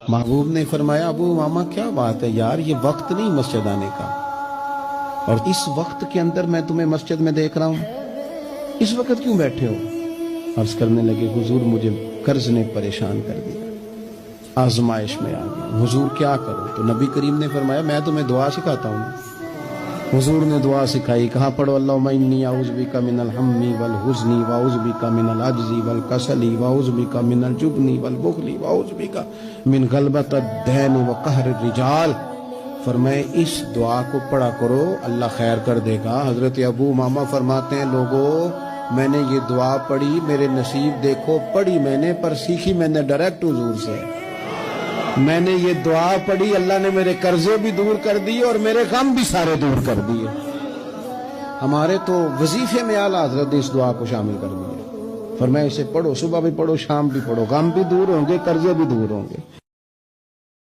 محبوب نے فرمایا ابو ماما کیا بات ہے یار، یہ وقت نہیں مسجد آنے کا، اور اس وقت کے اندر میں تمہیں مسجد میں دیکھ رہا ہوں، اس وقت کیوں بیٹھے ہو؟ عرض کرنے لگے حضور مجھے قرض نے پریشان کر دیا، آزمائش میں آ گیا، حضور کیا کروں؟ تو نبی کریم نے فرمایا میں تمہیں دعا سکھاتا ہوں۔ حضور نے دعا سکھائی، کہا پڑھو اللہم انی اعوذ بک من الہم والحزن واعوذ بک من العجز والکسل واعوذ بک من الجبن والبخل واعوذ بک من غلبۃ الدین وقہر الرجال۔ فرمائے اس دعا کو پڑھا کرو، اللہ خیر کر دے گا۔ حضرت ابو ماما فرماتے ہیں لوگوں میں نے یہ دعا پڑھی، میرے نصیب دیکھو، پڑھی میں نے پر سیکھی میں نے ڈائریکٹ حضور سے۔ میں نے یہ دعا پڑھی، اللہ نے میرے قرضے بھی دور کر دیے اور میرے غم بھی سارے دور کر دیے۔ ہمارے تو وظیفے میں اعلیٰ حضرت اس دعا کو شامل کر دیا۔ فرمایا اسے پڑھو، صبح بھی پڑھو، شام بھی پڑھو، غم بھی دور ہوں گے، قرضے بھی دور ہوں گے۔